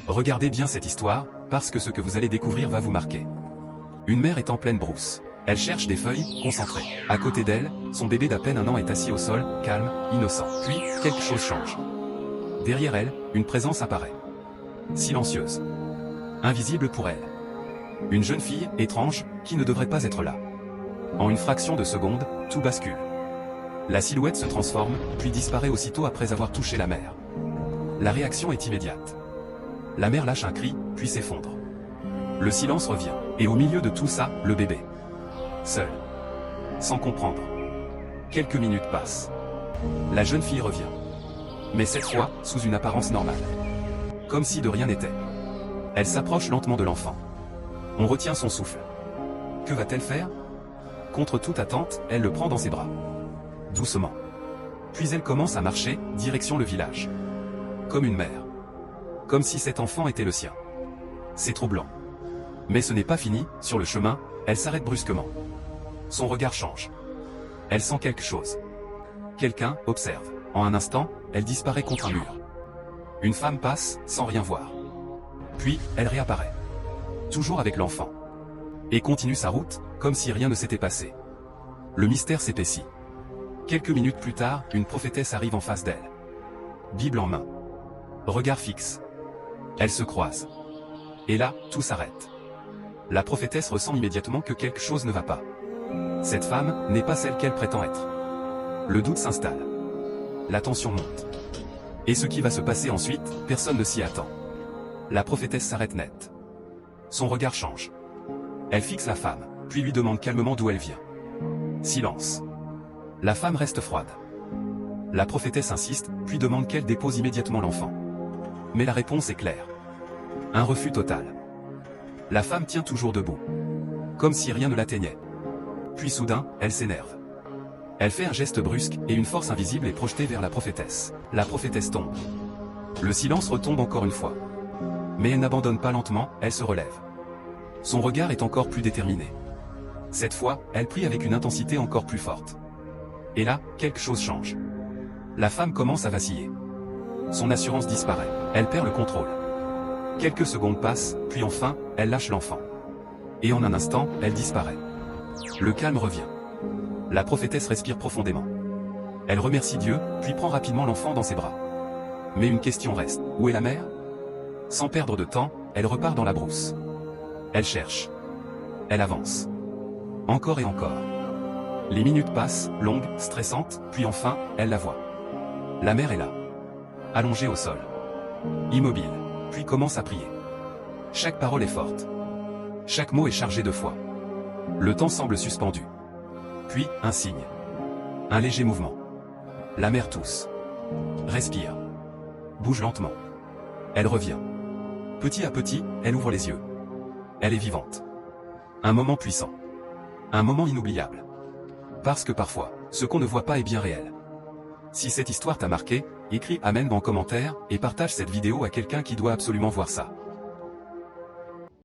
Regardez bien cette histoire, parce que ce que vous allez découvrir va vous marquer. Une mère est en pleine brousse. Elle cherche des feuilles, concentrée. À côté d'elle, son bébé d'à peine 1 an est assis au sol, calme, innocent. Puis, quelque chose change. Derrière elle, une présence apparaît. Silencieuse. Invisible pour elle. Une jeune fille, étrange, qui ne devrait pas être là. En une fraction de seconde, tout bascule. La silhouette se transforme, puis disparaît aussitôt après avoir touché la mère. La réaction est immédiate. La mère lâche un cri, puis s'effondre. Le silence revient. Et au milieu de tout ça, le bébé. Seul. Sans comprendre. Quelques minutes passent. La jeune fille revient. Mais cette fois, sous une apparence normale. Comme si de rien n'était. Elle s'approche lentement de l'enfant. On retient son souffle. Que va-t-elle faire? Contre toute attente, elle le prend dans ses bras. Doucement. Puis elle commence à marcher, direction le village. Comme une mère. Comme si cet enfant était le sien. C'est troublant. Mais ce n'est pas fini, sur le chemin, elle s'arrête brusquement. Son regard change. Elle sent quelque chose. Quelqu'un observe. En un instant, elle disparaît contre un mur. Une femme passe, sans rien voir. Puis, elle réapparaît. Toujours avec l'enfant. Et continue sa route, comme si rien ne s'était passé. Le mystère s'épaissit. Quelques minutes plus tard, une prophétesse arrive en face d'elle. Bible en main. Regard fixe. Elles se croisent. Et là, tout s'arrête. La prophétesse ressent immédiatement que quelque chose ne va pas. Cette femme n'est pas celle qu'elle prétend être. Le doute s'installe. La tension monte. Et ce qui va se passer ensuite, personne ne s'y attend. La prophétesse s'arrête net. Son regard change. Elle fixe la femme, puis lui demande calmement d'où elle vient. Silence. La femme reste froide. La prophétesse insiste, puis demande qu'elle dépose immédiatement l'enfant. Mais la réponse est claire. Un refus total. La femme tient toujours debout. Comme si rien ne l'atteignait. Puis soudain, elle s'énerve. Elle fait un geste brusque, et une force invisible est projetée vers la prophétesse. La prophétesse tombe. Le silence retombe encore une fois. Mais elle n'abandonne pas lentement, elle se relève. Son regard est encore plus déterminé. Cette fois, elle prie avec une intensité encore plus forte. Et là, quelque chose change. La femme commence à vaciller. Son assurance disparaît. Elle perd le contrôle. Quelques secondes passent, puis enfin, elle lâche l'enfant. Et en un instant, elle disparaît. Le calme revient. La prophétesse respire profondément. Elle remercie Dieu, puis prend rapidement l'enfant dans ses bras. Mais une question reste. Où est la mère? Sans perdre de temps, elle repart dans la brousse. Elle cherche. Elle avance. Encore et encore. Les minutes passent, longues, stressantes, puis enfin, elle la voit. La mère est là. Allongée au sol. Immobile. Puis commence à prier. Chaque parole est forte. Chaque mot est chargé de foi. Le temps semble suspendu. Puis, un signe. Un léger mouvement. La mère tousse. Respire. Bouge lentement. Elle revient. Petit à petit, elle ouvre les yeux. Elle est vivante. Un moment puissant. Un moment inoubliable. Parce que parfois, ce qu'on ne voit pas est bien réel. Si cette histoire t'a marqué, écris Amen en commentaire, et partage cette vidéo à quelqu'un qui doit absolument voir ça.